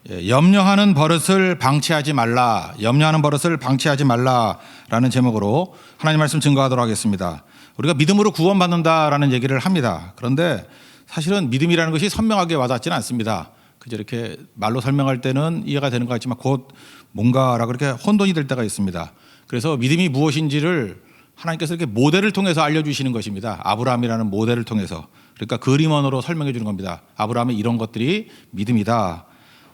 염려하는 버릇을 방치하지 말라. 염려하는 버릇을 방치하지 말라라는 제목으로 하나님 말씀 증거하도록 하겠습니다. 우리가 믿음으로 구원받는다라는 얘기를 합니다. 그런데 사실은 믿음이라는 것이 선명하게 와닿지는 않습니다. 그저 이렇게 말로 설명할 때는 이해가 되는 것 같지만 곧 뭔가라고 이렇게 혼돈이 될 때가 있습니다. 그래서 믿음이 무엇인지를 하나님께서 이렇게 모델을 통해서 알려주시는 것입니다. 아브라함이라는 모델을 통해서. 그러니까 그림 언어로 설명해 주는 겁니다. 아브라함의 이런 것들이 믿음이다.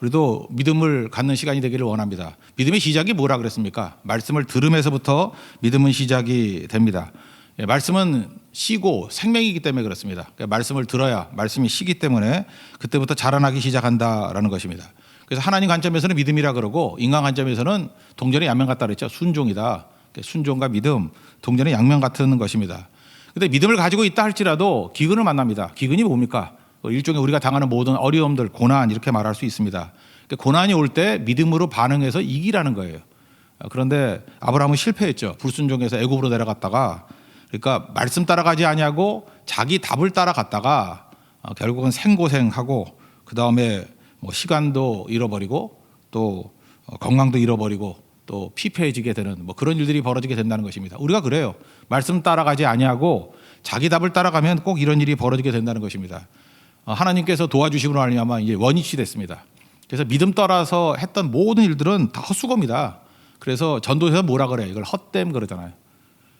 우리도 믿음을 갖는 시간이 되기를 원합니다. 믿음의 시작이 뭐라 그랬습니까? 말씀을 들음에서부터 믿음은 시작이 됩니다. 말씀은 시고 생명이기 때문에 그렇습니다. 그러니까 말씀을 들어야 말씀이 시기 때문에 그때부터 자라나기 시작한다라는 것입니다. 그래서 하나님 관점에서는 믿음이라 그러고 인간 관점에서는 동전의 양면 같다 그랬죠. 순종이다. 순종과 믿음, 동전의 양면 같은 것입니다. 그런데 믿음을 가지고 있다 할지라도 기근을 만납니다. 기근이 뭡니까? 일종의 우리가 당하는 모든 어려움들, 고난 이렇게 말할 수 있습니다. 고난이 올 때 믿음으로 반응해서 이기라는 거예요. 그런데 아브라함은 실패했죠. 불순종해서 애굽으로 내려갔다가 그러니까 말씀 따라가지 아니하고 자기 답을 따라갔다가 결국은 생고생하고 그 다음에 뭐 시간도 잃어버리고 또 건강도 잃어버리고 또 피폐해지게 되는 뭐 그런 일들이 벌어지게 된다는 것입니다. 우리가 그래요. 말씀 따라가지 아니하고 자기 답을 따라가면 꼭 이런 일이 벌어지게 된다는 것입니다. 하나님께서 도와주시고 나면 이제 원위치 됐습니다. 그래서 믿음 따라서 했던 모든 일들은 다 헛수고입니다. 그래서 전도서에서 뭐라 그래요? 이걸 헛됨 그러잖아요.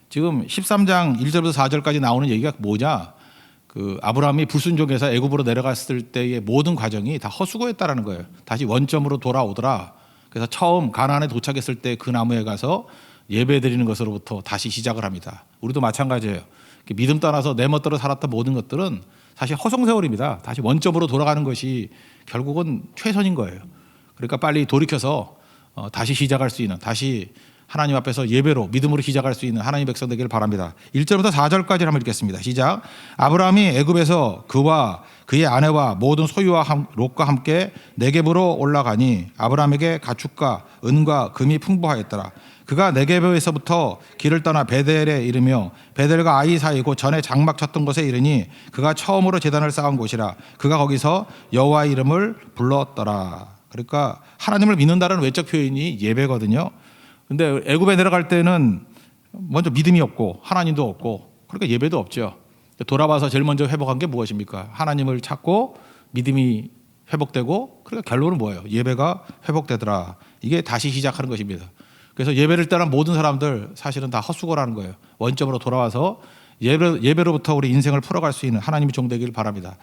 지금 13장 1절부터 4절까지 나오는 얘기가 뭐냐? 그 아브라함이 불순종해서 애굽으로 내려갔을 때의 모든 과정이 다 헛수고였다라는 거예요. 다시 원점으로 돌아오더라. 그래서 처음 가나안에 도착했을 때 그 나무에 가서 예배 드리는 것으로부터 다시 시작을 합니다. 우리도 마찬가지예요. 믿음 떠나서 내 멋대로 살았던 모든 것들은 사실 허송세월입니다. 다시 원점으로 돌아가는 것이 결국은 최선인 거예요. 그러니까 빨리 돌이켜서 다시 시작할 수 있는, 다시 하나님 앞에서 예배로 믿음으로 시작할 수 있는 하나님 백성 되기를 바랍니다. 1절부터 4절까지 한번 읽겠습니다. 시작. 아브라함이 애굽에서 그와 그의 아내와 모든 소유와 롯과 함께 네겝으로 올라가니 아브라함에게 가축과 은과 금이 풍부하였더라. 그가 네겝에서부터 길을 떠나 베델에 이르며 베델과 아이 사이 곧 전에 장막 쳤던 곳에 이르니 그가 처음으로 제단을 쌓은 곳이라. 그가 거기서 여호와의 이름을 불렀더라. 그러니까 하나님을 믿는다는 외적 표현이 예배거든요. 근데 애굽에 내려갈 때는 먼저 믿음이 없고 하나님도 없고 그러니까 예배도 없죠. 돌아와서 제일 먼저 회복한 게 무엇입니까? 하나님을 찾고 믿음이 회복되고 그러니까 결론은 뭐예요? 예배가 회복되더라. 이게 다시 시작하는 것입니다. 그래서 예배를 떠난 모든 사람들 사실은 다 헛수고라는 거예요. 원점으로 돌아와서 예배로부터 우리 인생을 풀어갈 수 있는 하나님의 종 되기를 바랍니다.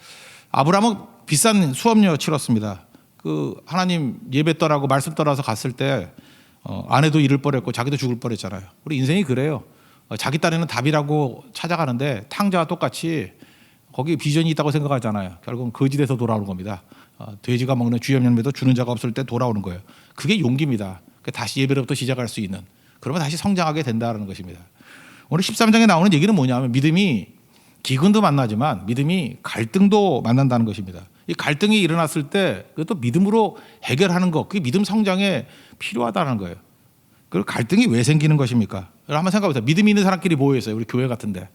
아브라함은 비싼 수업료 치렀습니다. 그 하나님 예배 떠나고 말씀 떠나서 갔을 때 아내도 잃을 뻔했고 자기도 죽을 뻔했잖아요. 우리 인생이 그래요. 자기 딴에는 답이라고 찾아가는데 탕자와 똑같이 거기 비전이 있다고 생각하잖아요. 결국은 거짓에서 돌아오는 겁니다. 돼지가 먹는 주염열매도 주는 자가 없을 때 돌아오는 거예요. 그게 용기입니다. 다시 예배로부터 시작할 수 있는, 그러면 다시 성장하게 된다는 것입니다. 오늘 13장에 나오는 얘기는 뭐냐면 믿음이 기근도 만나지만 믿음이 갈등도 만난다는 것입니다. 이 갈등이 일어났을 때 그것도 믿음으로 해결하는 것, 그게 믿음 성장에 필요하다는 거예요. 그 갈등이 왜 생기는 것입니까? 한번 생각해 보세요. 믿음이 있는 사람끼리 모여 있어요. 우리 교회 같은데.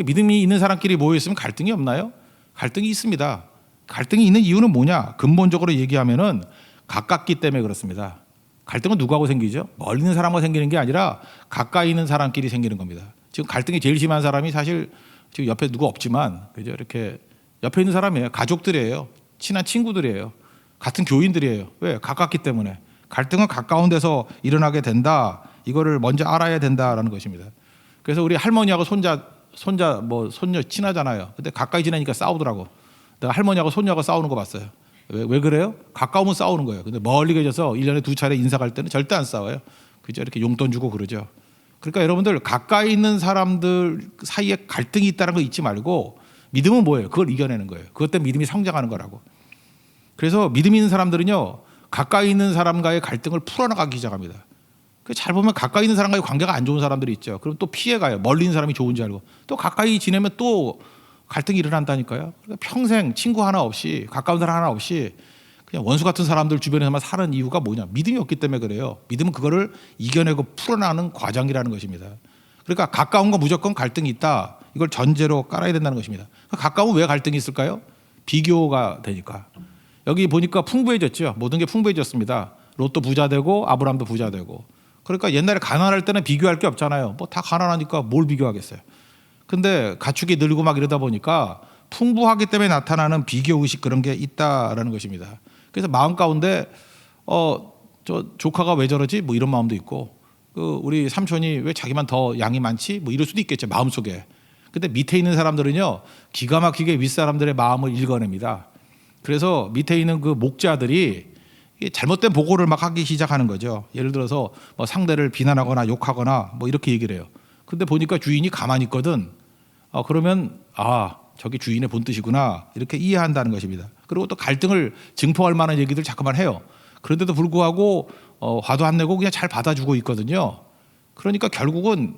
믿음이 있는 사람끼리 모여 있으면 갈등이 없나요? 갈등이 있습니다. 갈등이 있는 이유는 뭐냐? 근본적으로 얘기하면은 가깝기 때문에 그렇습니다. 갈등은 누구하고 생기죠? 멀리 있는 사람과 생기는 게 아니라 가까이 있는 사람끼리 생기는 겁니다. 지금 갈등이 제일 심한 사람이 사실 지금 옆에 누구 없지만 그죠? 이렇게 옆에 있는 사람이에요. 가족들이에요. 친한 친구들이에요. 같은 교인들이에요. 왜? 가깝기 때문에. 갈등은 가까운 데서 일어나게 된다. 이거를 먼저 알아야 된다라는 것입니다. 그래서 우리 할머니하고 손자 뭐 손녀 친하잖아요. 근데 가까이 지내니까 싸우더라고. 내가 할머니하고 손녀하고 싸우는 거 봤어요. 왜 그래요? 가까우면 싸우는 거예요. 근데 멀리 계셔서 1년에 2차례 인사 갈 때는 절대 안 싸워요. 그죠? 이렇게 용돈 주고 그러죠. 그러니까 여러분들 가까이 있는 사람들 사이에 갈등이 있다는 거 잊지 말고 믿음은 뭐예요? 그걸 이겨내는 거예요. 그것 때문에 믿음이 성장하는 거라고. 그래서 믿음 있는 사람들은요, 가까이 있는 사람과의 갈등을 풀어나가기 시작합니다. 잘 보면 가까이 있는 사람과의 관계가 안 좋은 사람들이 있죠. 그럼 또 피해가요. 멀리 있는 사람이 좋은 줄 알고. 또 가까이 지내면 또 갈등이 일어난다니까요. 그러니까 평생 친구 하나 없이, 가까운 사람 하나 없이 그냥 원수 같은 사람들 주변에서만 사는 이유가 뭐냐? 믿음이 없기 때문에 그래요. 믿음은 그거를 이겨내고 풀어나가는 과정이라는 것입니다. 그러니까 가까운 거 무조건 갈등이 있다. 이걸 전제로 깔아야 된다는 것입니다. 가까우면 왜 갈등이 있을까요? 비교가 되니까. 여기 보니까 풍부해졌죠. 모든 게 풍부해졌습니다. 롯도 부자 되고 아브라함도 부자 되고. 그러니까 옛날에 가난할 때는 비교할 게 없잖아요. 뭐 다 가난하니까 뭘 비교하겠어요. 근데 가축이 늘고 막 이러다 보니까 풍부하기 때문에 나타나는 비교 의식 그런 게 있다라는 것입니다. 그래서 마음 가운데 저 조카가 왜 저러지? 뭐 이런 마음도 있고, 우리 삼촌이 왜 자기만 더 양이 많지? 뭐 이럴 수도 있겠죠, 마음속에. 근데 밑에 있는 사람들은요, 기가 막히게 윗사람들의 마음을 읽어냅니다. 그래서 밑에 있는 그 목자들이 잘못된 보고를 막 하기 시작하는 거죠. 예를 들어서 뭐 상대를 비난하거나 욕하거나 뭐 이렇게 얘기를 해요. 근데 보니까 주인이 가만히 있거든. 그러면 저게 주인의 본뜻이구나 이렇게 이해한다는 것입니다. 그리고 또 갈등을 증폭할 만한 얘기들 자꾸만 해요. 그런데도 불구하고 화도 안 내고 그냥 잘 받아주고 있거든요. 그러니까 결국은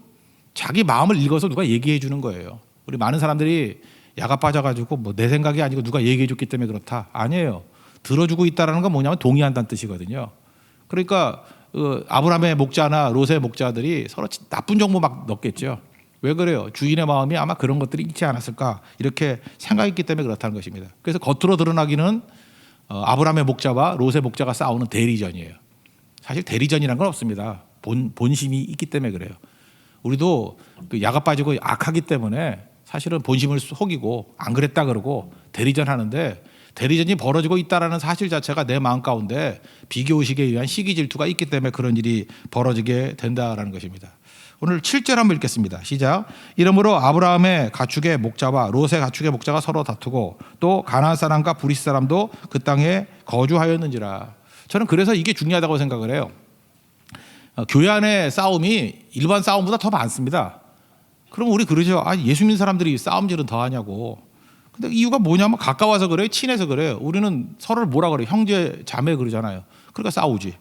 자기 마음을 읽어서 누가 얘기해 주는 거예요. 우리 많은 사람들이 야가 빠져가지고 뭐 내 생각이 아니고 누가 얘기해 줬기 때문에 그렇다. 아니에요. 들어주고 있다는 건 뭐냐면 동의한다는 뜻이거든요. 그러니까 아브라함의 목자나 롯의 목자들이 서로 나쁜 정보 막 넣겠죠. 왜 그래요? 주인의 마음이 아마 그런 것들이 있지 않았을까 이렇게 생각했기 때문에 그렇다는 것입니다. 그래서 겉으로 드러나기는 아브라함의 목자와 롯의 목자가 싸우는 대리전이에요. 사실 대리전이라는 건 없습니다. 본심이 있기 때문에 그래요. 우리도 야가 빠지고 악하기 때문에 사실은 본심을 속이고 안 그랬다 그러고 대리전 하는데, 대리전이 벌어지고 있다는 사실 자체가 내 마음 가운데 비교의식에 의한 시기 질투가 있기 때문에 그런 일이 벌어지게 된다라는 것입니다. 오늘 7절 한번 읽겠습니다. 시작. 이러므로 아브라함의 가축의 목자와 롯의 가축의 목자가 서로 다투고 또 가나안 사람과 브리스 사람도 그 땅에 거주하였는지라. 저는 그래서 이게 중요하다고 생각을 해요. 교회 안의 싸움이 일반 싸움보다 더 많습니다. 그럼 우리 그러죠. 예수 믿는 사람들이 싸움질은 더 하냐고. 근데 이유가 뭐냐면 가까워서 그래요? 친해서 그래요? 우리는 서로를 뭐라 그래요? 형제, 자매 그러잖아요. 그러니까 싸우지.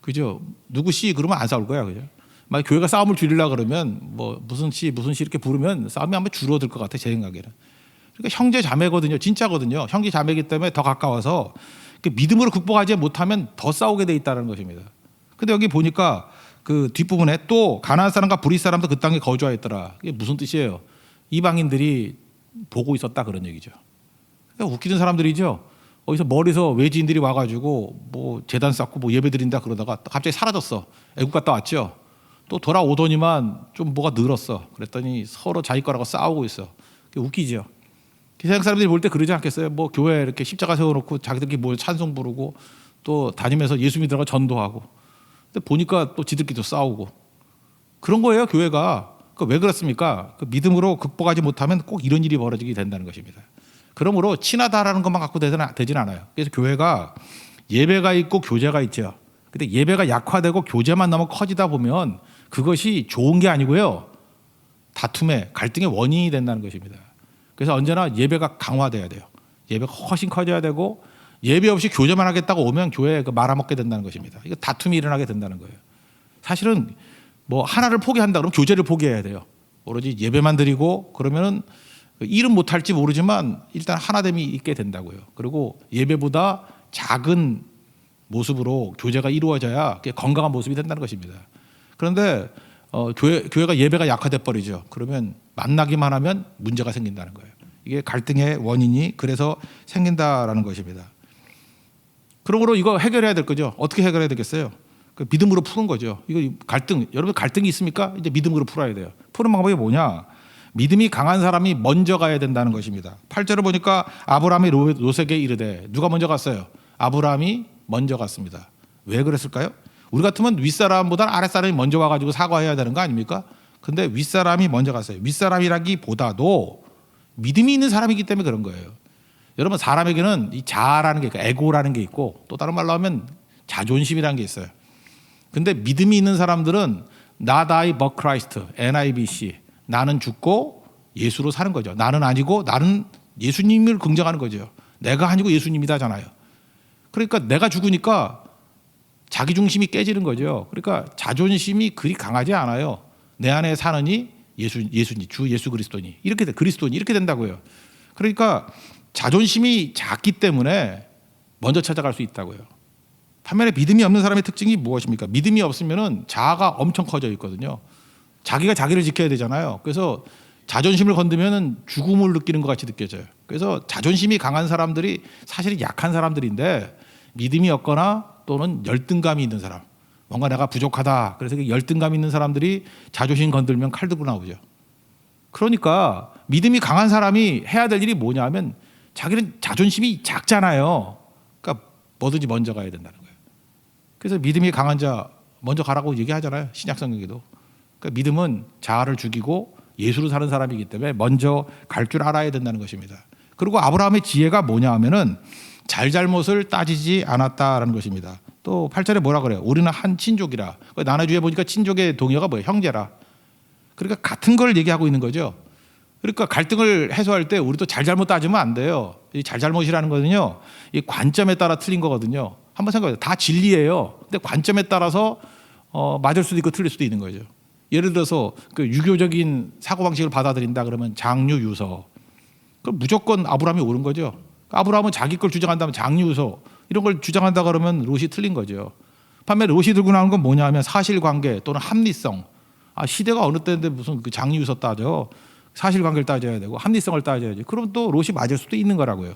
그죠? 누구 씨 그러면 안 싸울 거야. 그죠? 만약 교회가 싸움을 줄이려고 그러면 뭐 무슨 씨 이렇게 부르면 싸움이 아마 줄어들 것 같아, 제 생각에는. 그러니까 형제 자매거든요. 진짜거든요. 형제 자매이기 때문에 더 가까워서 믿음으로 극복하지 못하면 더 싸우게 돼 있다는 것입니다. 근데 여기 보니까 그 뒷부분에 또 가나안 사람과 브리스 사람도 그 땅에 거주하였더라. 이게 무슨 뜻이에요? 이방인들이 보고 있었다 그런 얘기죠. 그러니까 웃기는 사람들이죠. 어디서 멀리서 외지인들이 와가지고 뭐 재단 쌓고 뭐 예배 드린다 그러다가 갑자기 사라졌어. 애국 갔다 왔죠. 또 돌아오더니만 좀 뭐가 늘었어. 그랬더니 서로 자기 거라고 싸우고 있어. 웃기죠. 세상 사람들이 볼 때 그러지 않겠어요? 뭐 교회에 이렇게 십자가 세워놓고 자기들끼리 뭐 찬송 부르고 또 다니면서 예수 믿으라고 전도하고. 근데 보니까 또 지들끼리도 싸우고. 그런 거예요, 교회가. 왜 그렇습니까? 믿음으로 극복하지 못하면 꼭 이런 일이 벌어지게 된다는 것입니다. 그러므로 친하다라는 것만 갖고 되진 않아요. 그래서 교회가 예배가 있고 교제가 있죠. 근데 예배가 약화되고 교제만 너무 커지다 보면 그것이 좋은 게 아니고요. 다툼의, 갈등의 원인이 된다는 것입니다. 그래서 언제나 예배가 강화돼야 돼요. 예배가 훨씬 커져야 되고, 예배 없이 교제만 하겠다고 오면 교회에 말아먹게 된다는 것입니다. 이거 다툼이 일어나게 된다는 거예요. 사실은 뭐 하나를 포기한다 그러면 교제를 포기해야 돼요. 오로지 예배만 드리고 그러면은 일은 못할지 모르지만 일단 하나됨이 있게 된다고요. 그리고 예배보다 작은 모습으로 교제가 이루어져야 건강한 모습이 된다는 것입니다. 그런데 교회가 예배가 약화돼 버리죠. 그러면 만나기만 하면 문제가 생긴다는 거예요. 이게 갈등의 원인이 그래서 생긴다라는 것입니다. 그러므로 이거 해결해야 될 거죠. 어떻게 해결해야 되겠어요? 믿음으로 푸는 거죠. 이거 갈등, 여러분 갈등이 있습니까? 이제 믿음으로 풀어야 돼요. 푸는 방법이 뭐냐? 믿음이 강한 사람이 먼저 가야 된다는 것입니다. 8절을 보니까 아브라함이 롯에게 이르되, 누가 먼저 갔어요? 아브라함이 먼저 갔습니다. 왜 그랬을까요? 우리 같으면 윗사람보다 아랫사람이 먼저 와가지고 사과해야 되는 거 아닙니까? 근데 윗사람이 먼저 갔어요. 윗사람이라기보다도 믿음이 있는 사람이기 때문에 그런 거예요. 여러분, 사람에게는 이 자아라는 게 있고 에고라는 게 있고, 또 다른 말로 하면 자존심이라는 게 있어요. 근데 믿음이 있는 사람들은 Not I but Christ, NIBC, 나는 죽고 예수로 사는 거죠. 나는 아니고 나는 예수님을 긍정하는 거죠. 내가 아니고 예수님이다잖아요. 그러니까 내가 죽으니까 자기 중심이 깨지는 거죠. 그러니까 자존심이 그리 강하지 않아요. 내 안에 사느니 예수님, 주 예수 그리스도니, 이렇게 그리스도니 이렇게 된다고요. 그러니까 자존심이 작기 때문에 먼저 찾아갈 수 있다고요. 반면에 믿음이 없는 사람의 특징이 무엇입니까? 믿음이 없으면은 자아가 엄청 커져 있거든요. 자기가 자기를 지켜야 되잖아요. 그래서 자존심을 건드면 죽음을 느끼는 것 같이 느껴져요. 그래서 자존심이 강한 사람들이 사실 약한 사람들인데 믿음이 없거나 또는 열등감이 있는 사람, 뭔가 내가 부족하다. 그래서 열등감 있는 사람들이 자존심 건들면 칼 들고 나오죠. 그러니까 믿음이 강한 사람이 해야 될 일이 뭐냐 하면 자기는 자존심이 작잖아요. 그러니까 뭐든지 먼저 가야 된다는 거예요. 그래서 믿음이 강한 자 먼저 가라고 얘기하잖아요. 신약 성경에도. 그러니까 믿음은 자아를 죽이고 예수로 사는 사람이기 때문에 먼저 갈 줄 알아야 된다는 것입니다. 그리고 아브라함의 지혜가 뭐냐 하면은 잘잘못을 따지지 않았다라는 것입니다. 또 8절에 뭐라 그래요? 우리는 한 친족이라. 나눠주에 보니까 친족의 동의어가 뭐예요? 형제라. 그러니까 같은 걸 얘기하고 있는 거죠. 그러니까 갈등을 해소할 때 우리도 잘잘못 따지면 안 돼요. 이 잘잘못이라는 거는요, 이 관점에 따라 틀린 거거든요. 한번 생각해요. 다 진리예요. 근데 관점에 따라서 맞을 수도 있고 틀릴 수도 있는 거죠. 예를 들어서 그 유교적인 사고방식을 받아들인다 그러면 장유유서. 그럼 무조건 아브라함이 옳은 거죠. 아브라함은 자기 걸 주장한다면 장유유서 이런 걸 주장한다 그러면 롯이 틀린 거죠. 반면에 롯이 들고 나오는 건 뭐냐 하면 사실관계 또는 합리성. 시대가 어느 때인데 무슨 그 장유유서 따져. 사실관계를 따져야 되고 합리성을 따져야지. 그럼 또 롯이 맞을 수도 있는 거라고요.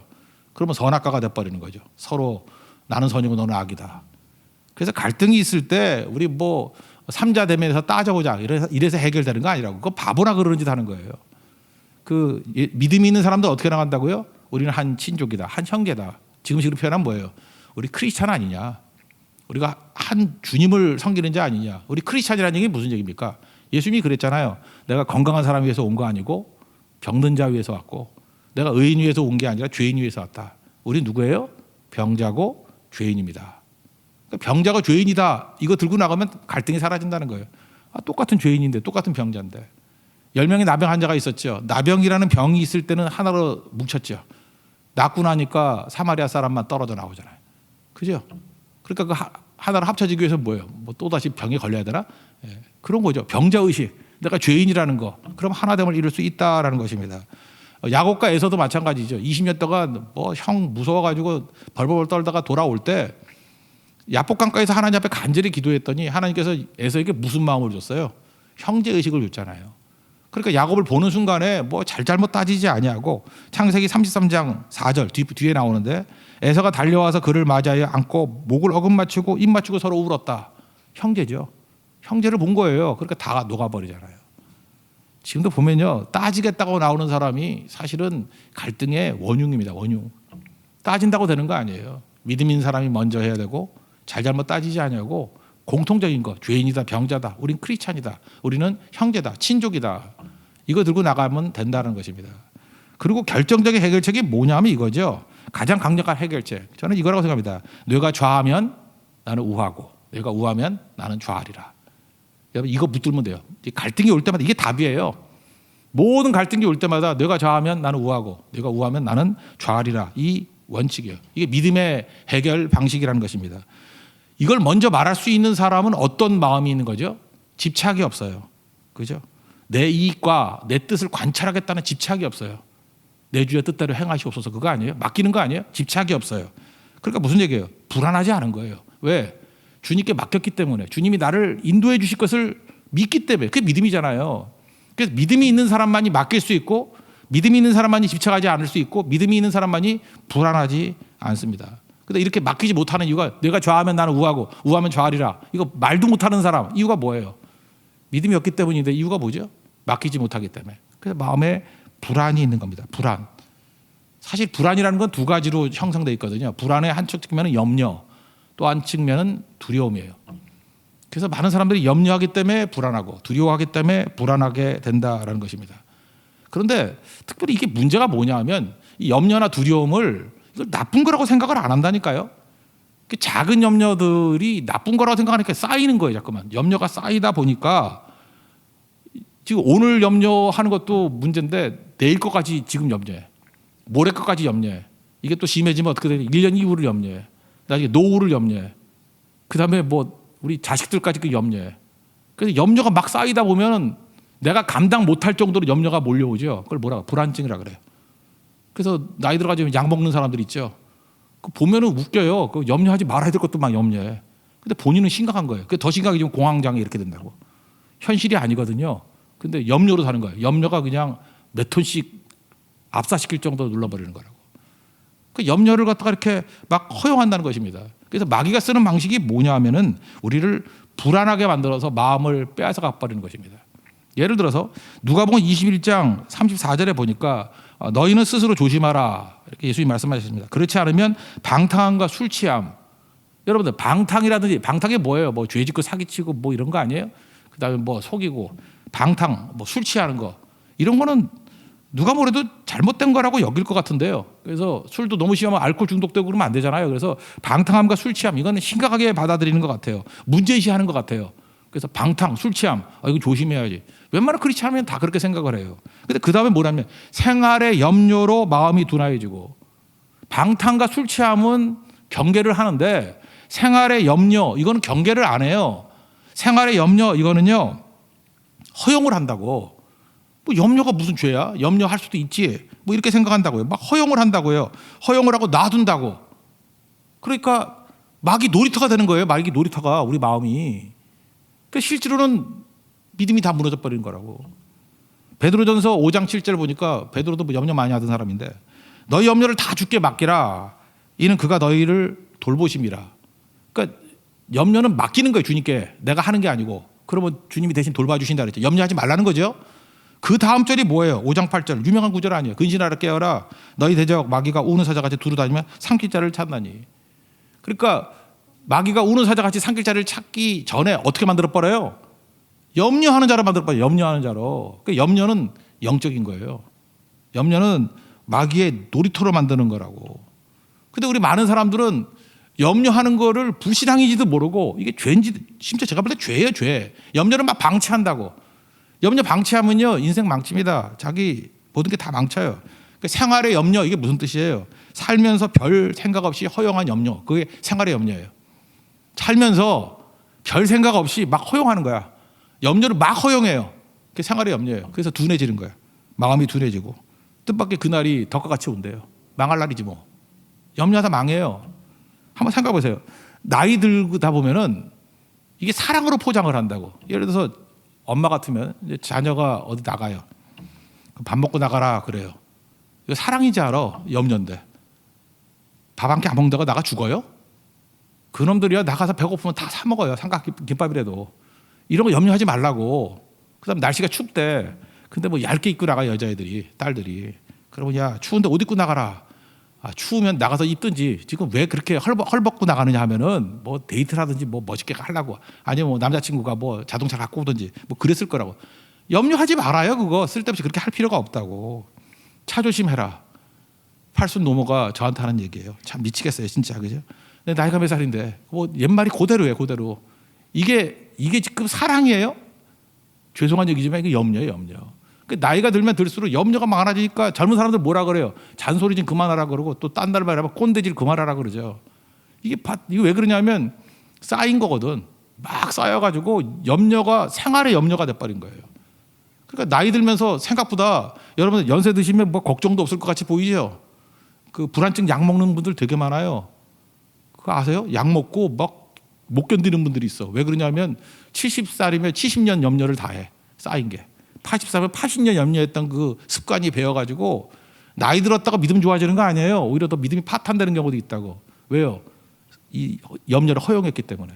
그러면 선악과가 돼버리는 거죠. 서로 나는 선이고 너는 악이다. 그래서 갈등이 있을 때 우리 뭐 삼자 대면에서 따져보자 이래서 해결되는 거 아니라고. 그거 바보나 그러는 짓 하는 거예요. 그 믿음이 있는 사람들 어떻게 나간다고요? 우리는 한 친족이다, 한 형제다. 지금식으로 표현하면 뭐예요? 우리 크리스찬 아니냐? 우리가 한 주님을 섬기는 자 아니냐? 우리 크리스찬이라는 얘기 무슨 얘기입니까? 예수님이 그랬잖아요. 내가 건강한 사람 위해서 온 거 아니고 병든 자 위해서 왔고, 내가 의인 위해서 온 게 아니라 죄인 위해서 왔다. 우리 누구예요? 병자고 죄인입니다. 그러니까 병자가 죄인이다. 이거 들고 나가면 갈등이 사라진다는 거예요. 똑같은 죄인인데, 똑같은 병자인데. 10명의 나병 환자가 있었죠. 나병이라는 병이 있을 때는 하나로 뭉쳤죠. 낫고 나니까 사마리아 사람만 떨어져 나오잖아요. 그죠? 그러니까 그 하나로 합쳐지기 위해서 뭐예요? 뭐 또다시 병에 걸려야 되나? 예, 그런 거죠. 병자의식. 내가 죄인이라는 거. 그럼 하나됨을 이룰 수 있다라는 것입니다. 야곱과 에서도 마찬가지죠. 20년 동안 뭐 형 무서워가지고 벌벌 떨다가 돌아올 때 야복강가에서 하나님 앞에 간절히 기도했더니 하나님께서 에서에게 무슨 마음을 줬어요? 형제의식을 줬잖아요. 그러니까 야곱을 보는 순간에 뭐 잘잘못 따지지 아니하고 창세기 33장 4절 뒤에 나오는데 에서가 달려와서 그를 맞아야 안고 목을 어긋맞추고 입 맞추고 서로 울었다. 형제죠. 형제를 본 거예요. 그러니까 다 녹아버리잖아요. 지금도 보면요, 따지겠다고 나오는 사람이 사실은 갈등의 원흉입니다. 원흉. 따진다고 되는 거 아니에요. 믿음 있는 사람이 먼저 해야 되고 잘잘못 따지지 않냐고 공통적인 거. 죄인이다, 병자다, 우린 크리스찬이다, 우리는 형제다, 친족이다. 이거 들고 나가면 된다는 것입니다. 그리고 결정적인 해결책이 뭐냐면 이거죠. 가장 강력한 해결책. 저는 이거라고 생각합니다. 뇌가 좌하면 나는 우하고 뇌가 우하면 나는 좌하리라. 여러분 이거 붙들면 돼요. 갈등이 올 때마다 이게 답이에요. 모든 갈등이 올 때마다 뇌가 좌하면 나는 우하고 뇌가 우하면 나는 좌하리라. 이 원칙이에요. 이게 믿음의 해결 방식이라는 것입니다. 이걸 먼저 말할 수 있는 사람은 어떤 마음이 있는 거죠? 집착이 없어요. 그죠? 내 이익과 내 뜻을 관찰하겠다는 집착이 없어요. 내 주의 뜻대로 행하시옵소서. 그거 아니에요? 맡기는 거 아니에요? 집착이 없어요. 그러니까 무슨 얘기예요? 불안하지 않은 거예요. 왜? 주님께 맡겼기 때문에. 주님이 나를 인도해 주실 것을 믿기 때문에. 그게 믿음이잖아요. 그래서 믿음이 있는 사람만이 맡길 수 있고 믿음이 있는 사람만이 집착하지 않을 수 있고 믿음이 있는 사람만이 불안하지 않습니다. 근데 이렇게 맡기지 못하는 이유가 내가 좌하면 나는 우하고 우하면 좌하리라. 이거 말도 못하는 사람. 이유가 뭐예요? 믿음이 없기 때문인데 이유가 뭐죠? 맡기지 못하기 때문에. 그래서 마음에 불안이 있는 겁니다. 불안. 사실 불안이라는 건 두 가지로 형성되어 있거든요. 불안의 한쪽 측면은 염려, 또 한 측면은 두려움이에요. 그래서 많은 사람들이 염려하기 때문에 불안하고 두려워하기 때문에 불안하게 된다라는 것입니다. 그런데 특별히 이게 문제가 뭐냐 하면 이 염려나 두려움을 이걸 나쁜 거라고 생각을 안 한다니까요. 작은 염려들이 나쁜 거라고 생각하니까 쌓이는 거예요. 자꾸만 염려가 쌓이다 보니까 지금 오늘 염려하는 것도 문제인데 내일 것까지 지금 염려해. 모레 것까지 염려해. 이게 또 심해지면 어떻게 되냐? 1년 이후를 염려해. 나중에 노후를 염려해. 그다음에 뭐 우리 자식들까지 염려해. 그래서 염려가 막 쌓이다 보면 내가 감당 못할 정도로 염려가 몰려오죠. 그걸 뭐라고? 불안증이라 그래요. 그래서 나이 들어가지고 약 먹는 사람들 있죠. 그 보면은 웃겨요. 그 염려하지 말아야 될 것도 막 염려해. 근데 본인은 심각한 거예요. 그 더 심각해지면 공황장애 이렇게 된다고. 현실이 아니거든요. 근데 염료로 사는 거예요. 염료가 그냥 몇 톤씩 압사시킬 정도로 눌러버리는 거라고. 그 염료를 갖다가 이렇게 막 허용한다는 것입니다. 그래서 마귀가 쓰는 방식이 뭐냐 하면은 우리를 불안하게 만들어서 마음을 빼앗아 가버리는 것입니다. 예를 들어서 누가복음 21장 34절에 보니까 너희는 스스로 조심하라 이렇게 예수님이 말씀하셨습니다. 그렇지 않으면 방탕함과 술 취함. 여러분들 방탕이라든지 방탕이 뭐예요? 뭐 죄짓고 사기치고 뭐 이런 거 아니에요? 그다음에 뭐 속이고 방탕 뭐 술 취하는 거 이런 거는 누가 뭐래도 잘못된 거라고 여길 것 같은데요. 그래서 술도 너무 심하면 알코올 중독되고 그러면 안 되잖아요. 그래서 방탕함과 술 취함 이거는 심각하게 받아들이는 것 같아요. 문제시하는 것 같아요. 그래서 방탕, 술 취함 이거 조심해야지. 웬만한 크리스찬이면 다 그렇게 생각을 해요. 근데 그 다음에 뭐냐면 생활의 염려로 마음이 둔하여지고 방탕과 술 취함은 경계를 하는데 생활의 염려 이거는 경계를 안 해요. 생활의 염려 이거는요 허용을 한다고. 뭐 염려가 무슨 죄야? 염려할 수도 있지. 뭐 이렇게 생각한다고요. 막 허용을 한다고요. 허용을 하고 놔둔다고. 그러니까 마귀 놀이터가 되는 거예요. 마귀 놀이터가 우리 마음이. 그러니까 실제로는 믿음이 다 무너져 버리는 거라고. 베드로전서 5장 7절 보니까 베드로도 뭐 염려 많이 하던 사람인데 너희 염려를 다 주께 맡기라. 이는 그가 너희를 돌보심이라. 그러니까 염려는 맡기는 거예요. 주님께. 내가 하는 게 아니고. 그러면 주님이 대신 돌봐주신다 그랬죠. 염려하지 말라는 거죠. 그 다음 절이 뭐예요? 5장 8절 유명한 구절 아니에요. 근신하라 깨어라 너희 대적 마귀가 우는 사자같이 두루다니면 삼킬 자를 찾나니. 그러니까 마귀가 우는 사자같이 삼킬 자를 찾기 전에 어떻게 만들어 버려요? 염려하는 자로 만들어 버려요. 염려하는 자로. 그러니까 염려는 영적인 거예요. 염려는 마귀의 놀이터로 만드는 거라고. 근데 우리 많은 사람들은 염려하는 거를 불신앙인지도 모르고 이게 죄인지 심지어 제가 볼 때 죄예요. 죄. 염려를 막 방치한다고. 염려 방치하면요 인생 망칩니다. 자기 모든 게 다 망쳐요. 그러니까 생활의 염려 이게 무슨 뜻이에요? 살면서 별 생각 없이 허용한 염려 그게 생활의 염려예요. 살면서 별 생각 없이 막 허용하는 거야. 염려를 막 허용해요. 그게 생활의 염려예요. 그래서 둔해지는 거야. 마음이 둔해지고 뜻밖의 그날이 덕과 같이 온대요. 망할 날이지 뭐. 염려하다 망해요. 한번 생각해 보세요. 나이 들다 보면은 이게 사랑으로 포장을 한다고. 예를 들어서 엄마 같으면 이제 자녀가 어디 나가요. 밥 먹고 나가라 그래요. 이거 사랑이지 알아? 염려인데. 밥 한 끼 안 먹다가 나가 죽어요? 그놈들이야 나가서 배고프면 다 사 먹어요. 삼각김밥이라도. 이런 거 염려하지 말라고. 그다음 날씨가 춥대. 근데 뭐 얇게 입고 나가 여자애들이 딸들이. 그러면 야 추운데 옷 입고 나가라. 추우면 나가서 입든지. 지금 왜 그렇게 헐벗고 나가느냐 하면은 뭐 데이트라든지 뭐 멋있게 하려고 아니면 뭐 남자친구가 뭐 자동차 갖고 오든지 뭐 그랬을 거라고. 염려하지 말아요. 그거 쓸데없이 그렇게 할 필요가 없다고. 차 조심해라. 팔순 노모가 저한테 하는 얘기예요. 참 미치겠어요 진짜. 그죠? 근데 나이가 몇 살인데 뭐 옛말이 그대로예요. 그대로. 이게 지금 사랑이에요? 죄송한 얘기지만 이게 염려예요. 염려. 나이가 들면 들수록 염려가 많아지니까 젊은 사람들 뭐라 그래요? 잔소리 좀 그만하라 그러고 또 딴 날 말하면 꼰대질 그만하라 그러죠. 이게 왜 그러냐면 쌓인 거거든. 막 쌓여가지고 염려가 생활의 염려가 돼버린 거예요. 그러니까 나이 들면서 생각보다 여러분 연세 드시면 뭐 걱정도 없을 것 같이 보이죠. 그 불안증 약 먹는 분들 되게 많아요. 그거 아세요? 약 먹고 막 못 견디는 분들이 있어. 왜 그러냐면 70살이면 70년 염려를 다 해. 쌓인 게. 80살이면 80년 염려했던 그 습관이 배어가지고 나이 들었다가 믿음 좋아지는 거 아니에요. 오히려 더 믿음이 파탄되는 경우도 있다고. 왜요? 이 염려를 허용했기 때문에.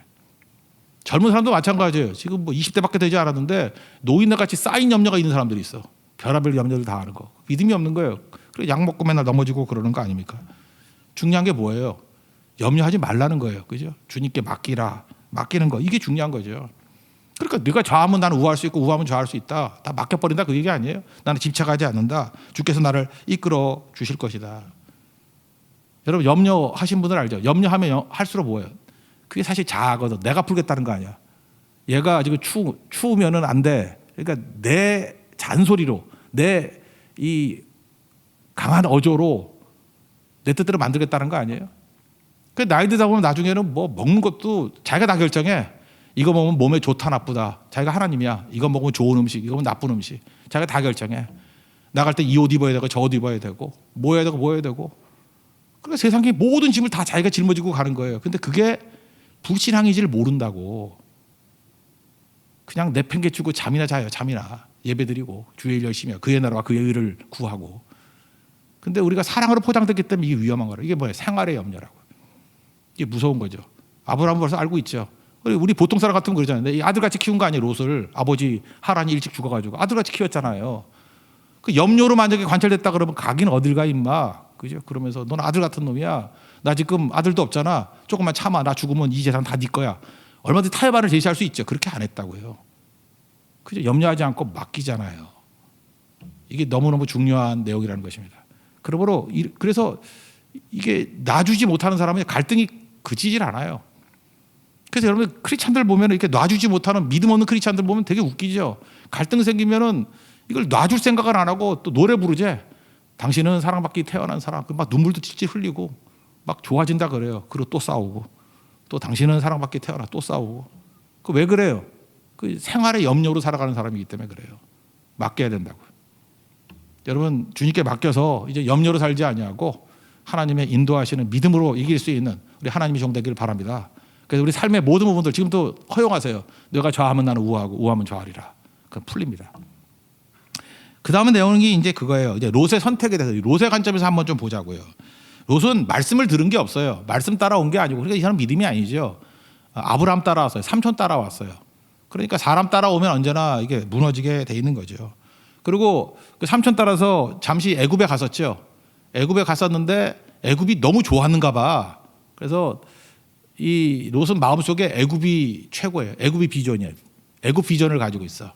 젊은 사람도 마찬가지예요. 지금 뭐 20대밖에 되지 않았는데 노인네 같이 쌓인 염려가 있는 사람들이 있어. 별의별 염려를 다 하는 거. 믿음이 없는 거예요. 그래 약 먹고 맨날 넘어지고 그러는 거 아닙니까? 중요한 게 뭐예요? 염려하지 말라는 거예요. 그죠? 주님께 맡기라. 맡기는 거. 이게 중요한 거죠. 그러니까 네가 좌하면 나는 우할 수 있고 우하면 좌할 수 있다. 다 맡겨버린다 그 얘기 아니에요. 나는 집착하지 않는다. 주께서 나를 이끌어 주실 것이다. 여러분 염려하신 분들 알죠? 염려하면 할수록 뭐예요? 그게 사실 자아거든. 내가 풀겠다는 거 아니야. 얘가 지금 추우면은 안 돼. 그러니까 내 잔소리로 내 이 강한 어조로 내 뜻대로 만들겠다는 거 아니에요? 그 나이 들다 보면 나중에는 뭐 먹는 것도 자기가 다 결정해. 이거 먹으면 몸에 좋다 나쁘다. 자기가 하나님이야. 이거 먹으면 좋은 음식, 이거 먹으면 나쁜 음식. 자기가 다 결정해. 나갈 때 이 옷 입어야 되고 저 옷 입어야 되고 뭐 해야 되고 뭐 해야 되고. 그러니까 세상의 모든 짐을 다 자기가 짊어지고 가는 거예요. 근데 그게 불신앙이지를 모른다고. 그냥 내팽개치고 잠이나 자요. 잠이나. 예배드리고 주의 일 열심히 하고 그의 나라와 그의 의를 구하고. 근데 우리가 사랑으로 포장됐기 때문에 이게 위험한 거라. 이게 뭐예요? 생활의 염려라고. 이게 무서운 거죠. 아브라함은 벌써 알고 있죠. 우리 보통 사람 같으면 그러잖아요. 이 아들같이 키운 거 아니에요. 롯을 아버지 하란이 일찍 죽어가지고 아들같이 키웠잖아요. 그 염려로 만약에 관찰됐다 그러면 가긴 어딜 가 임마. 그죠? 그러면서 넌 아들 같은 놈이야. 나 지금 아들도 없잖아. 조금만 참아. 나 죽으면 이 재산 다 네 거야. 얼마든지 타협안을 제시할 수 있죠. 그렇게 안 했다고요. 그죠? 염려하지 않고 맡기잖아요. 이게 너무너무 중요한 내용이라는 것입니다. 그러므로 그래서 이게 놔주지 못하는 사람은 갈등이 그치질 않아요. 그래서 여러분 크리스찬들 보면 이렇게 놔주지 못하는 믿음 없는 크리스찬들 보면 되게 웃기죠. 갈등 생기면은 이걸 놔줄 생각을 안 하고 또 노래 부르재. 당신은 사랑받기 태어난 사람. 막 눈물도 찔찔 흘리고 막 좋아진다 그래요. 그리고 또 싸우고 또 당신은 사랑받기 태어나 또 싸우고. 그 왜 그래요? 그 생활의 염려로 살아가는 사람이기 때문에 그래요. 맡겨야 된다고. 여러분 주님께 맡겨서 이제 염려로 살지 아니하고 하나님의 인도하시는 믿음으로 이길 수 있는 우리 하나님의 종 되기를 바랍니다. 그래서 우리 삶의 모든 부분들 지금도 허용하세요. 너가 좌하면 나는 우하고 우하면 좌하리라. 그건 풀립니다. 그 다음에 내용이 이제 그거예요. 이제 롯의 선택에 대해서 롯의 관점에서 한번 좀 보자고요. 롯은 말씀을 들은 게 없어요. 말씀 따라온 게 아니고 그러니까 이 사람 믿음이 아니죠. 아브라함 따라왔어요. 삼촌 따라왔어요. 그러니까 사람 따라오면 언제나 이게 무너지게 돼 있는 거죠. 그리고 그 삼촌 따라서 잠시 애굽에 갔었죠. 애굽에 갔었는데 애굽이 너무 좋았는가 봐. 그래서 이 롯은 마음속에 애굽이 최고예요. 애굽이 비전이에요. 애굽 비전을 가지고 있어.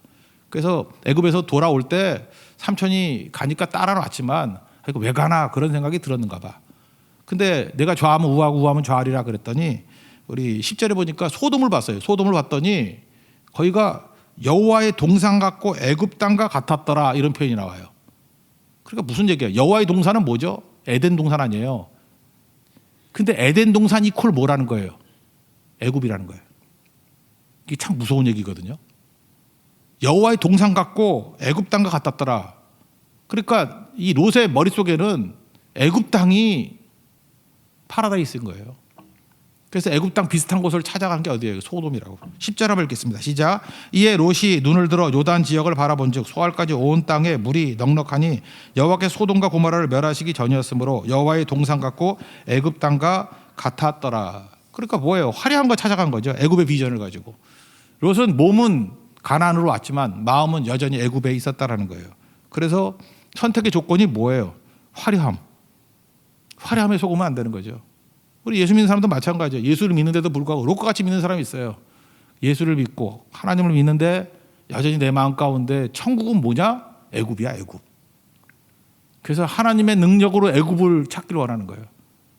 그래서 애굽에서 돌아올 때 삼촌이 가니까 따라왔지만 이거 왜 가나 그런 생각이 들었는가 봐. 근데 내가 좌하면 우하고 우하면 좌하리라 그랬더니 우리 10절에 보니까 소돔을 봤어요. 소돔을 봤더니 거기가 여호와의 동산 같고 애굽 땅과 같았더라 이런 표현이 나와요. 그러니까 무슨 얘기예요? 여호와의 동산은 뭐죠? 에덴 동산 아니에요. 근데 에덴 동산 이퀄 뭐라는 거예요? 애굽이라는 거예요. 이게 참 무서운 얘기거든요. 여호와의 동산 같고 애굽 땅과 같았더라. 그러니까 이 롯의 머릿속에는 애굽 땅이 파라다이스인 거예요. 그래서 애굽 땅 비슷한 곳을 찾아간 게 어디예요? 소돔이라고. 10절 한번 읽겠습니다. 시작. 이에 롯이 눈을 들어 요단 지역을 바라본즉 소알까지 온 땅에 물이 넉넉하니 여호와께서 소돔과 고모라를 멸하시기 전이었으므로 여호와의 동산 같고 애굽 땅과 같았더라. 그러니까 뭐예요? 화려한 거 찾아간 거죠. 애굽의 비전을 가지고. 롯은 몸은 가나안으로 왔지만 마음은 여전히 애굽에 있었다라는 거예요. 그래서 선택의 조건이 뭐예요? 화려함. 화려함에 속으면 안 되는 거죠. 우리 예수 믿는 사람도 마찬가지예요. 예수를 믿는데도 불구하고 롯과 같이 믿는 사람이 있어요. 예수를 믿고 하나님을 믿는데 여전히 내 마음 가운데 천국은 뭐냐? 애굽이야, 애굽. 그래서 하나님의 능력으로 애굽을 찾기를 원하는 거예요.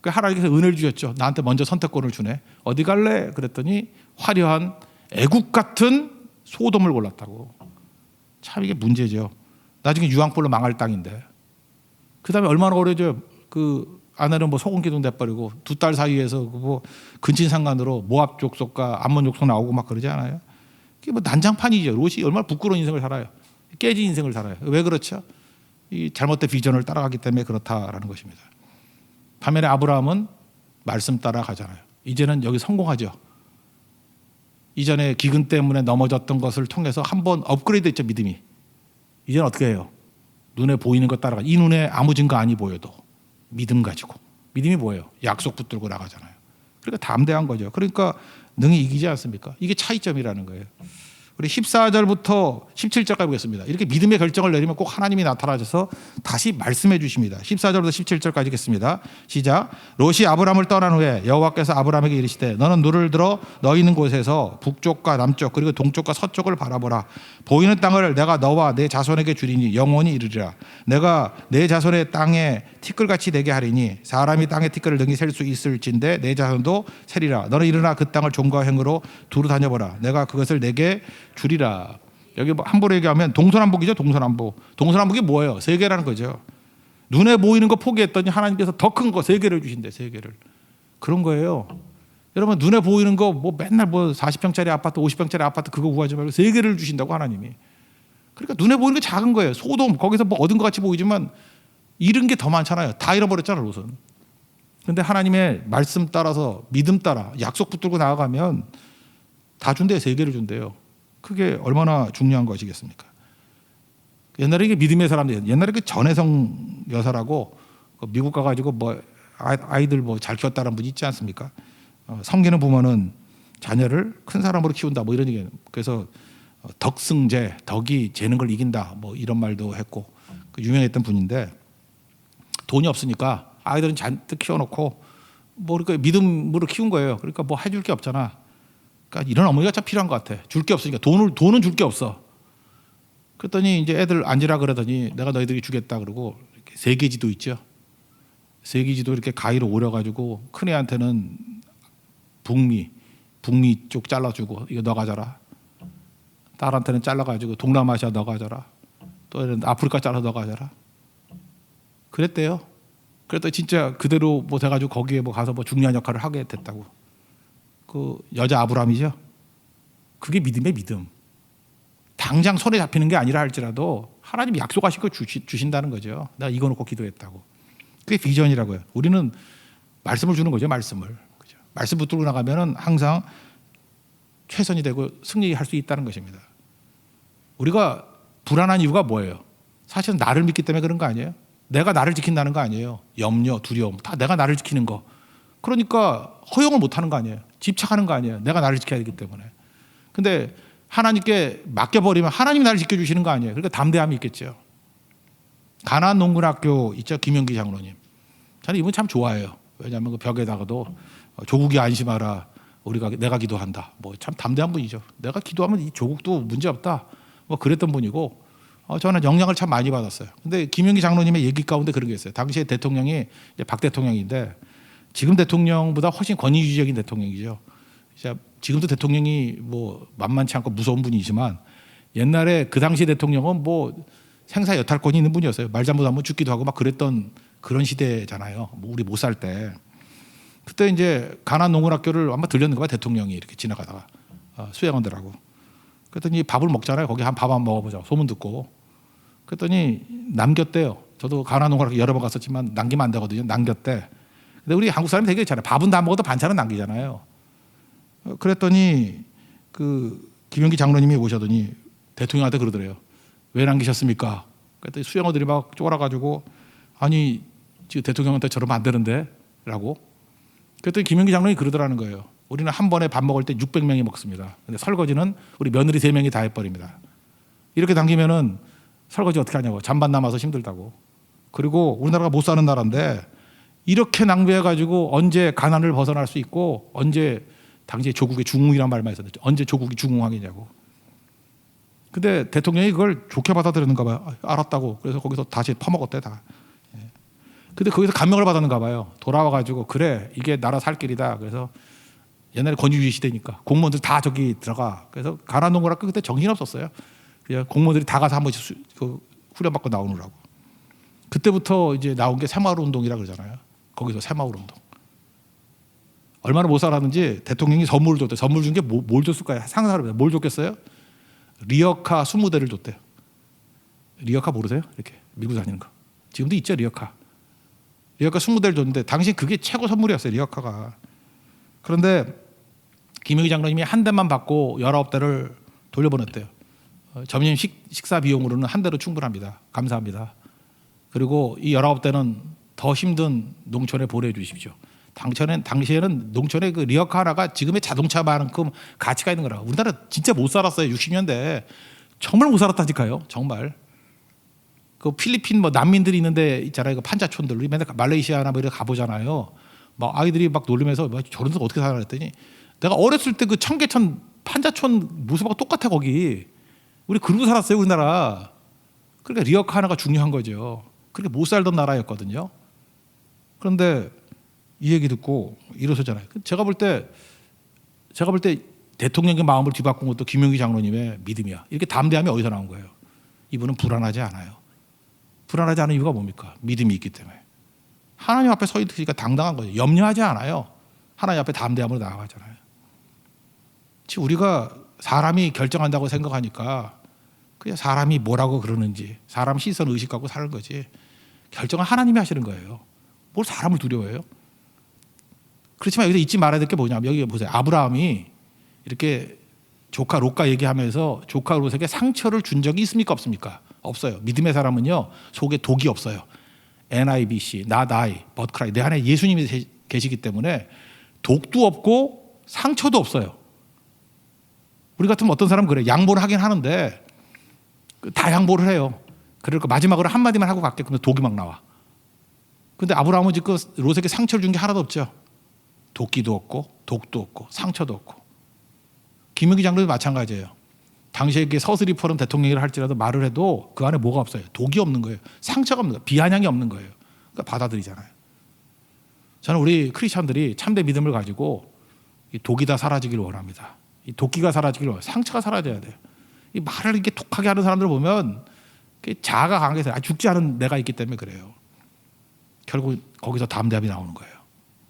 하나님께서 은혜를 주셨죠. 나한테 먼저 선택권을 주네. 어디 갈래? 그랬더니 화려한 애굽 같은 소돔을 골랐다고. 참 이게 문제죠. 나중에 유황불로 망할 땅인데. 그다음에 얼마나 오래죠. 그 아내는 뭐 소금 기둥 내버리고 두 딸 사이에서 뭐 근친상간으로 모압 족속과 암몬 족속 나오고 막 그러지 않아요? 이게 뭐 난장판이죠. 롯이 얼마나 부끄러운 인생을 살아요. 깨진 인생을 살아요. 왜 그렇죠? 이 잘못된 비전을 따라가기 때문에 그렇다라는 것입니다. 반면에 아브라함은 말씀 따라가잖아요. 이제는 여기 성공하죠. 이전에 기근 때문에 넘어졌던 것을 통해서 한번 업그레이드 했죠. 믿음이. 이제는 어떻게 해요? 눈에 보이는 것 따라가. 이 눈에 아무 증거 아니 보여도 믿음 가지고. 믿음이 뭐예요? 약속 붙들고 나가잖아요. 그러니까 담대한 거죠. 그러니까 능히 이기지 않습니까? 이게 차이점이라는 거예요. 우리 14절부터 17절까지 보겠습니다. 이렇게 믿음의 결정을 내리면 꼭 하나님이 나타나셔서 다시 말씀해 주십니다. 14절부터 17절까지 읽겠습니다. 시작. 롯이 아브람을 떠난 후에 여호와께서 아브람에게 이르시되 너는 눈을 들어 너 있는 곳에서 북쪽과 남쪽 그리고 동쪽과 서쪽을 바라보라. 보이는 땅을 내가 너와 내 자손에게 주리니 영원히 이르리라. 내가 내 자손의 땅에 티끌같이 되게 하리니 사람이 땅에 티끌을 능히 셀 수 있을진데 내 자손도 세리라. 너는 일어나 그 땅을 종과 행으로 두루 다녀보라. 내가 그것을 내게 주리라. 여기 뭐 함부로 얘기하면 동서남북이죠. 동서남북. 동서남북이 뭐예요? 세계라는 거죠. 눈에 보이는 거 포기했더니 하나님께서 더 큰 거 세 개를 주신대. 세 개를. 그런 거예요. 여러분 눈에 보이는 거 뭐 맨날 뭐 40평짜리 아파트 50평짜리 아파트 그거 구하지 말고 세 개를 주신다고 하나님이. 그러니까 눈에 보이는 게 작은 거예요. 소돔 거기서 뭐 얻은 것 같이 보이지만 잃은 게 더 많잖아요. 다 잃어버렸잖아 롯은. 근데 하나님의 말씀 따라서 믿음 따라 약속 붙들고 나아가면 다 준대요. 세 개를 준대요. 그게 얼마나 중요한 것이겠습니까? 옛날에 이게 믿음의 사람들, 옛날에 그 전혜성 여사라고 그 미국 가가지고 뭐 아이들 뭐 잘 키웠다는 분이 있지 않습니까? 섬기는 부모는 자녀를 큰 사람으로 키운다 뭐 이런 얘기. 그래서 덕승제, 덕이 재는 걸 이긴다 뭐 이런 말도 했고 그 유명했던 분인데 돈이 없으니까 아이들은 잔뜩 키워놓고 뭐 그러니까 믿음으로 키운 거예요. 그러니까 뭐 해줄 게 없잖아. 그러니까 이런 어머니가 참 필요한 것 같아. 줄 게 없으니까 돈은 줄 게 없어. 그랬더니 이제 애들 앉으라 그러더니 내가 너희들이 주겠다 그러고 이렇게 세계지도 있죠. 세계지도 이렇게 가위로 오려가지고 큰 애한테는 북미 쪽 잘라주고 이거 너 가져라. 딸한테는 잘라가지고 동남아시아 너 가져라. 또 아프리카 잘라 너 가져라. 그랬대요. 그랬더니 진짜 그대로 뭐 돼가지고 거기에 뭐 가서 뭐 중요한 역할을 하게 됐다고. 그 여자 아브라함이죠. 그게 믿음의 믿음. 당장 손에 잡히는 게 아니라 할지라도 하나님이 약속하신 거 주신다는 거죠. 내가 이거 놓고 기도했다고. 그게 비전이라고요. 우리는 말씀을 주는 거죠. 말씀을. 그죠? 말씀 붙들고 나가면은 항상 최선이 되고 승리할 수 있다는 것입니다. 우리가 불안한 이유가 뭐예요? 사실은 나를 믿기 때문에 그런 거 아니에요? 내가 나를 지킨다는 거 아니에요? 염려, 두려움 다 내가 나를 지키는 거. 그러니까 허용을 못하는 거 아니에요? 집착하는 거 아니에요? 내가 나를 지켜야 되기 때문에. 근데 하나님께 맡겨버리면 하나님이 나를 지켜주시는 거 아니에요? 그러니까 담대함이 있겠죠. 가나안 농군학교 있죠? 김영기 장로님. 저는 이분 참 좋아해요. 왜냐하면 그 벽에다가도 조국이 안심하라. 내가 기도한다. 뭐 참 담대한 분이죠. 내가 기도하면 이 조국도 문제 없다. 뭐 그랬던 분이고 저는 영향을 참 많이 받았어요. 근데 김영기 장로님의 얘기 가운데 그런 게 있어요. 당시에 대통령이 이제 박 대통령인데 지금 대통령보다 훨씬 권위주의적인 대통령이죠. 지금도 대통령이 뭐 만만치 않고 무서운 분이지만 옛날에 그 당시 대통령은 뭐 생사 여탈권이 있는 분이었어요. 말 잘못하면 죽기도 하고 막 그랬던 그런 시대잖아요. 뭐 우리 못 살 때. 그때 이제 가나안 농군학교를 아마 들렸는 거야. 대통령이 이렇게 지나가다가 수행원들하고. 그랬더니 밥을 먹잖아요. 거기 밥 한번 먹어보자. 소문 듣고. 그랬더니 남겼대요. 저도 가나안 농군학교 여러 번 갔었지만 남기면 안 되거든요. 남겼대. 근데 우리 한국 사람이 되게 있잖아요. 밥은 다 먹어도 반찬은 남기잖아요. 그랬더니 그 김영기 장로님이 오셔더니 대통령한테 그러더래요. 왜 남기셨습니까? 그랬더니 수행원들이 막 쫄아가지고 아니 지금 대통령한테 저러면 안 되는데 라고. 그랬더니 김영기 장로님이 그러더라는 거예요. 우리는 한 번에 밥 먹을 때 600명이 먹습니다. 근데 설거지는 우리 며느리 3명이 다 해버립니다. 이렇게 남기면은 설거지 어떻게 하냐고. 잔반 남아서 힘들다고. 그리고 우리나라가 못 사는 나라인데 이렇게 낭비해가지고 언제 가난을 벗어날 수 있고 언제 당시에 조국의 중흥이란 말만 있었는데 언제 조국이 중흥하겠냐고. 근데 대통령이 그걸 좋게 받아들였는가 봐요. 알았다고. 그래서 거기서 다시 퍼먹었대 다. 근데 거기서 감명을 받았는가 봐요. 돌아와가지고 그래 이게 나라 살 길이다. 그래서 옛날에 권위주의 시대니까 공무원들 다 저기 들어가. 그래서 가나안 농군학교 그때 정신 없었어요. 그냥 공무원들이 다 가서 한 번씩 후련받고 나오느라고. 그때부터 이제 나온 게 새마을 운동이라 그러잖아요. 거기서 새마을 운동. 얼마나 못 살았는지 대통령이 선물을 줬대. 선물 준 게 뭘 줬을까요? 상상을 해봐요. 뭘 줬겠어요? 리어카 20대를 줬대요. 리어카 모르세요? 이렇게 밀고 다니는 거. 지금도 있죠, 리어카. 리어카 20대를 줬는데 당시 그게 최고 선물이었어요, 리어카가. 그런데 김영기 장로님이 한 대만 받고 19대를 돌려보냈대요. 점심 식사 비용으로는 한 대로 충분합니다. 감사합니다. 그리고 이 19대는 더 힘든 농촌에 보내주십시오. 당시에는 농촌에 그 리어카 하나가 지금의 자동차만큼 가치가 있는 거라. 우리나라 진짜 못 살았어요. 60년대 정말 못 살았다니까요. 정말. 그 필리핀 뭐 난민들이 있는데 있잖아요. 그 판자촌들 우리 맨날 말레이시아나 뭐 이렇게 가보잖아요. 막 아이들이 막 놀리면서 뭐 저런 데서 어떻게 살아 그랬더니 내가 어렸을 때 그 청계천 판자촌 모습하고 똑같아 거기. 우리 그러고 살았어요 우리나라. 그러니까 리어카 하나가 중요한 거죠. 그렇게 못 살던 나라였거든요. 그런데 이 얘기 듣고 이러셨잖아요. 제가 볼 때 대통령의 마음을 뒤바꾼 것도 김영기 장로님의 믿음이야. 이렇게 담대함이 어디서 나온 거예요? 이분은 불안하지 않아요. 불안하지 않은 이유가 뭡니까? 믿음이 있기 때문에. 하나님 앞에 서 있으니까 당당한 거죠. 염려하지 않아요. 하나님 앞에 담대함으로 나아가잖아요. 지금 우리가 사람이 결정한다고 생각하니까 그냥 사람이 뭐라고 그러는지 사람 시선 의식 갖고 사는 거지. 결정은 하나님이 하시는 거예요. 뭘 사람을 두려워해요? 그렇지만 여기서 잊지 말아야 될 게 뭐냐면 여기 보세요. 아브라함이 이렇게 조카 롯과 얘기하면서 조카 롯에게 상처를 준 적이 있습니까? 없습니까? 없어요. 믿음의 사람은요 속에 독이 없어요. NIBC, not I, but Christ. 내 안에 예수님이 계시기 때문에 독도 없고 상처도 없어요. 우리 같으면 어떤 사람은 그래. 양보를 하긴 하는데 다 양보를 해요. 그러니까 마지막으로 한마디만 하고 갈게. 근데 독이 막 나와. 근데 아브라함은 지금 롯에게 상처를 준 게 하나도 없죠. 도끼도 없고 독도 없고 상처도 없고. 김영기 장로도 마찬가지예요. 당시에 서슬이 포럼 대통령이라 할지라도 말을 해도 그 안에 뭐가 없어요. 독이 없는 거예요. 상처가 없는 거예요. 비아냥이 없는 거예요. 그러니까 받아들이잖아요. 저는 우리 크리스천들이 참된 믿음을 가지고 이 독이 다 사라지기를 원합니다. 이 도끼가 사라지기를 원해요. 상처가 사라져야 돼요. 이 말을 이렇게 독하게 하는 사람들 보면 자아가 강해서 죽지 않은 내가 있기 때문에 그래요. 결국 거기서 담대함이 나오는 거예요.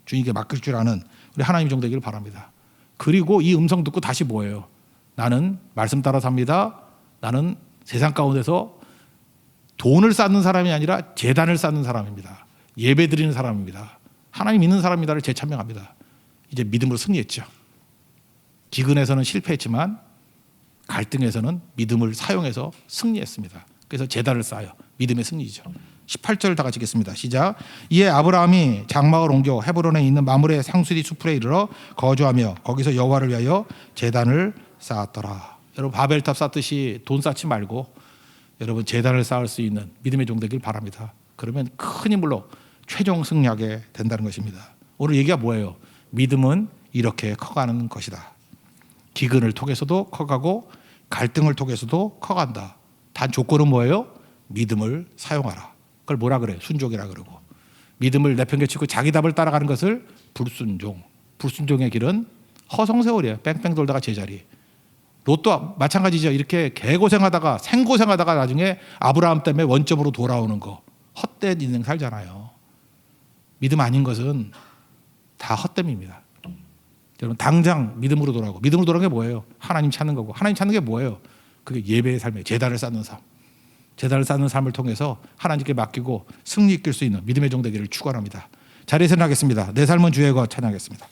주님께 맡길 줄 아는 우리 하나님 종 되기를 바랍니다. 그리고 이 음성 듣고 다시 뭐예요? 나는 말씀 따라 삽니다. 나는 세상 가운데서 돈을 쌓는 사람이 아니라 제단을 쌓는 사람입니다. 예배 드리는 사람입니다. 하나님 믿는 사람이다를 재천명합니다. 이제 믿음으로 승리했죠. 기근에서는 실패했지만 갈등에서는 믿음을 사용해서 승리했습니다. 그래서 제단을 쌓아요. 믿음의 승리죠. 18절 다 같이 읽겠습니다. 시작. 이에 아브라함이 장막을 옮겨 헤브론에 있는 마므레 상수리 숲에 이르러 거주하며 거기서 여호와를 위하여 제단을 쌓았더라. 여러분 바벨탑 쌓듯이 돈 쌓지 말고 여러분 제단을 쌓을 수 있는 믿음의 종 되길 바랍니다. 그러면 큰 힘으로 최종 승리하게 된다는 것입니다. 오늘 얘기가 뭐예요? 믿음은 이렇게 커가는 것이다. 기근을 통해서도 커가고 갈등을 통해서도 커간다. 단 조건은 뭐예요? 믿음을 사용하라. 그걸 뭐라 그래요? 순종이라 그러고. 믿음을 내팽개치고 자기 답을 따라가는 것을 불순종. 불순종의 길은 허송세월이에요. 뺑뺑 돌다가 제자리. 롯도 마찬가지죠. 이렇게 개고생하다가 생고생하다가 나중에 아브라함 때문에 원점으로 돌아오는 거. 헛된 인생 살잖아요. 믿음 아닌 것은 다 헛됨입니다. 여러분 당장 믿음으로 돌아오고. 믿음으로 돌아오는 게 뭐예요? 하나님 찾는 거고. 하나님 찾는 게 뭐예요? 그게 예배의 삶이에요. 제단을 쌓는 삶. 제단을 쌓는 삶을 통해서 하나님께 맡기고 승리 이끌 수 있는 믿음의 종 되기를 축원합니다. 자리에서 나가겠습니다. 내 삶은 주의 것 찬양하겠습니다.